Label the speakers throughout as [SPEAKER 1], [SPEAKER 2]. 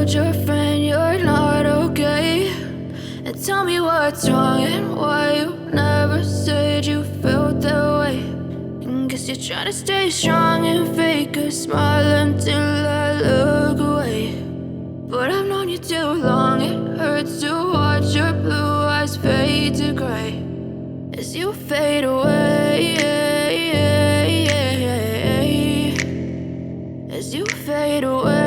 [SPEAKER 1] told your friend you're not okay, and tell me what's wrong and why you never said you felt that way. And guess you're trying to stay strong and fake a smile until I look away. But I've known you too long, it hurts to watch your blue eyes fade to gray as you fade away, as you fade away.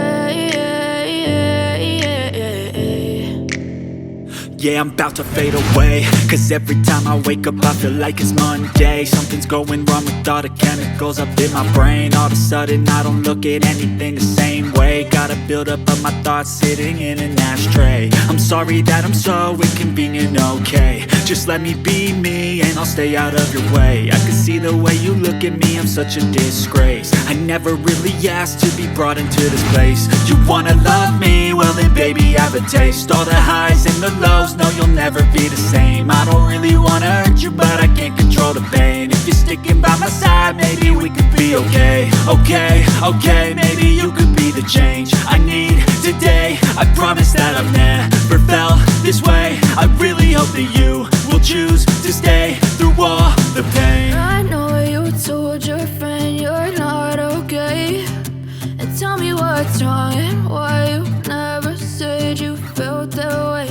[SPEAKER 2] Yeah, I'm about to fade away, cause every time I wake up I feel like it's Monday. Something's going wrong with all the chemicals up in my brain. All of a sudden I don't look at anything the same way. Got a buildup of my thoughts sitting in an ashtray. I'm sorry that I'm so inconvenient, okay. Just let me be me and I'll stay out of your way. I can see the way you look at me, I'm such a disgrace. I never really asked to be brought into this place. You wanna love me? Well then baby, have a taste. All the highs and the lows, no, you'll never be the same. I don't really wanna hurt you, but I can't control the pain. If you're sticking by my side, maybe we could be okay. Okay, maybe you could be the change I need today. I promise that I've never felt this way. I really hope that you will choose to stay through all the pain.
[SPEAKER 1] I know you told your friend you're not okay, and tell me what's wrong and why you never said you felt that way.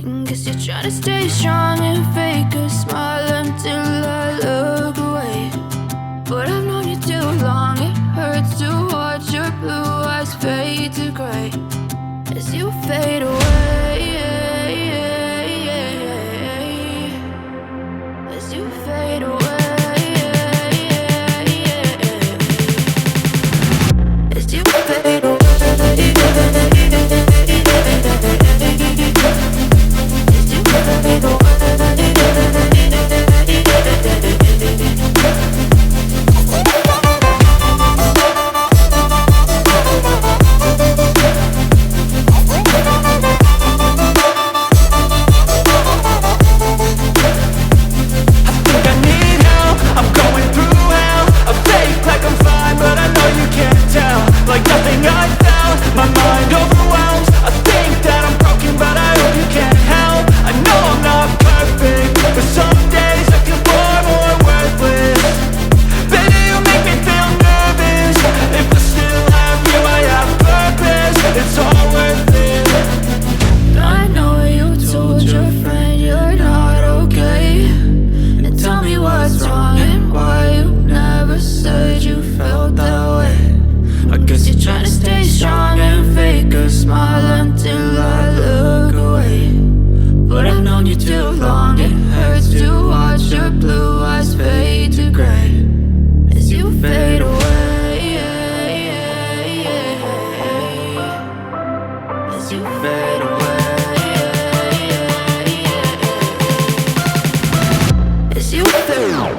[SPEAKER 1] And guess you're trying to stay strong and fake a smile until I look away. But I've known you too long, it hurts to watch your blue eyes fade to gray as you fade away, as you fade away. As you fade away, as you fade away.
[SPEAKER 2] Like nothing I found, my mind overwhelms. I think that I'm broken, but I hope you can't help. I know I'm not perfect, but some days I feel far more worthless. Baby, you make me feel nervous. If I still have you, I have purpose. It's all worth it.
[SPEAKER 1] I know you told your friend you're not okay, and tell me what's wrong and why you never said you felt that way. I guess you're trying to stay strong and fake a smile until I look away. But I've known you too long, it hurts to watch your blue eyes fade to gray as you fade away, as you fade away, as you fade away.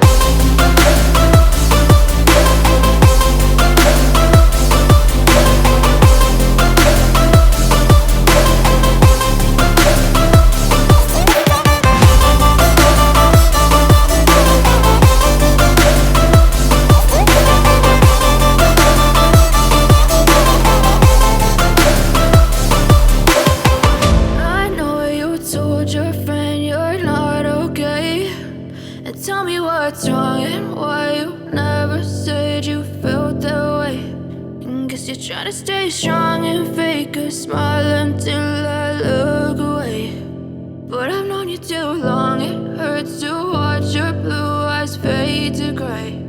[SPEAKER 1] Your friend you're not okay, and tell me what's wrong and why you never said you felt that way. And guess you're trying to stay strong and fake a smile until I look away. But I've known you too long, it hurts to watch your blue eyes fade to gray